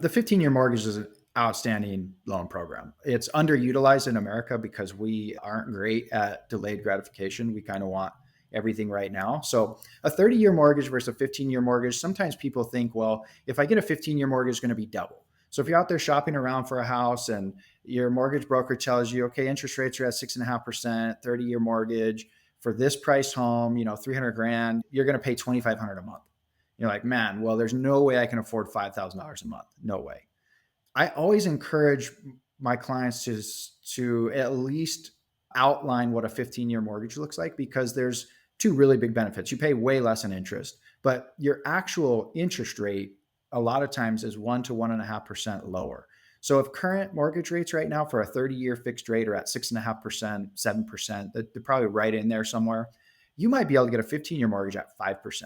The 15-year mortgage is an outstanding loan program. It's underutilized in America because we aren't great at delayed gratification. We kind of want everything right now. So a 30-year mortgage versus a 15-year mortgage, sometimes people think, well, if I get a 15-year mortgage, it's going to be double. So if you're out there shopping around for a house and your mortgage broker tells you, okay, interest rates are at 6.5%, 30-year mortgage for this price home, 300 grand, you're going to pay 2,500 a month. You're like, man, well, there's no way I can afford $5,000 a month. No way. I always encourage my clients to at least outline what a 15-year mortgage looks like, because there's two really big benefits. You pay way less in interest, but your actual interest rate a lot of times is 1 to 1.5% lower. So if current mortgage rates right now for a 30-year fixed rate are at 6.5%, 7%, they're probably right in there somewhere. You might be able to get a 15-year mortgage at 5%,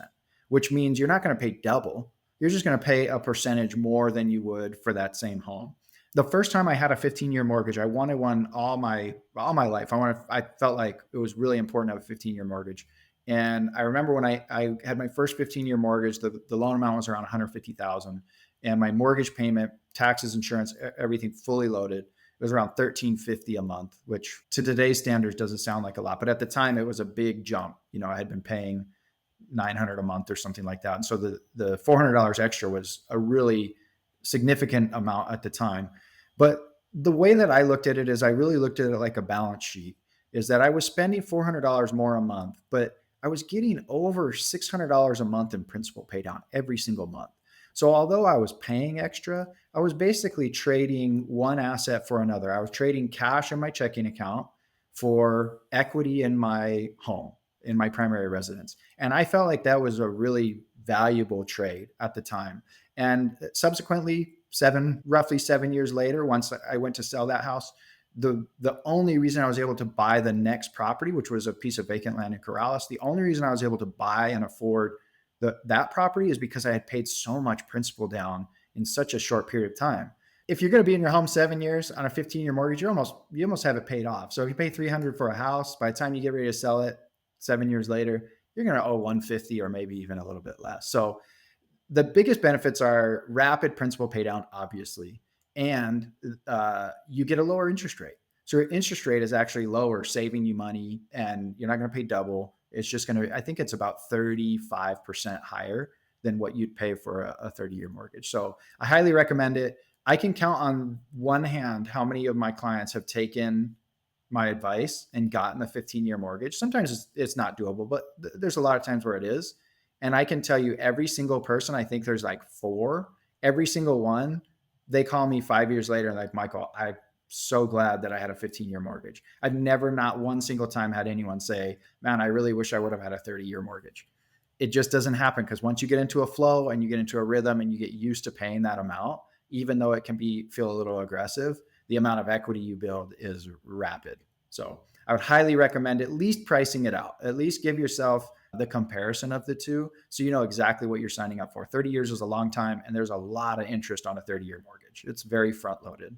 which means you're not going to pay double. You're just going to pay a percentage more than you would for that same home. The first time I had a 15-year mortgage, I wanted one all my life. I felt like it was really important to have a 15-year mortgage. And I remember when I had my first 15-year mortgage, the loan amount was around 150,000, and my mortgage payment, taxes, insurance, everything fully loaded, it was around 1350 a month, which to today's standards doesn't sound like a lot, but at the time it was a big jump. I had been paying 900 a month or something like that. And so the $400 extra was a really significant amount at the time. But the way that I looked at it is I really looked at it like a balance sheet, is that I was spending $400 more a month, but I was getting over $600 a month in principal pay down every single month. So although I was paying extra, I was basically trading one asset for another. I was trading cash in my checking account for equity in my home, in my primary residence. And I felt like that was a really valuable trade at the time. And subsequently, roughly 7 years later, once I went to sell that house, the only reason I was able to buy the next property, which was a piece of vacant land in Corrales, the only reason I was able to buy and afford that property is because I had paid so much principal down in such a short period of time. If you're going to be in your home 7 years on a 15-year mortgage, you almost have it paid off. So if you pay 300 for a house, by the time you get ready to sell it 7 years later, you're going to owe 150 or maybe even a little bit less. So the biggest benefits are rapid principal pay down, obviously, and you get a lower interest rate. So your interest rate is actually lower, saving you money, and you're not going to pay double. It's just going to, I think it's about 35% higher than what you'd pay for a 30-year mortgage. So I highly recommend it. I can count on one hand how many of my clients have taken my advice and gotten a 15-year mortgage. Sometimes it's not doable, but there's a lot of times where it is. And I can tell you every single person, I think there's like four, every single one, they call me 5 years later and like, Michael, I'm so glad that I had a 15-year mortgage. I've never, not one single time, had anyone say, man, I really wish I would have had a 30-year mortgage. It just doesn't happen, because once you get into a flow and you get into a rhythm and you get used to paying that amount, even though it can feel a little aggressive, the amount of equity you build is rapid. So I would highly recommend at least pricing it out. At least give yourself the comparison of the two so you know exactly what you're signing up for. 30 years is a long time, and there's a lot of interest on a 30-year mortgage. It's very front loaded.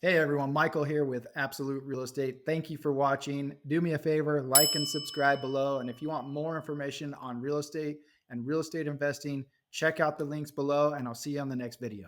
Hey everyone, Michael here with Absolute Real Estate. Thank you for watching. Do me a favor, like and subscribe below. And if you want more information on real estate and real estate investing, check out the links below, and I'll see you on the next video.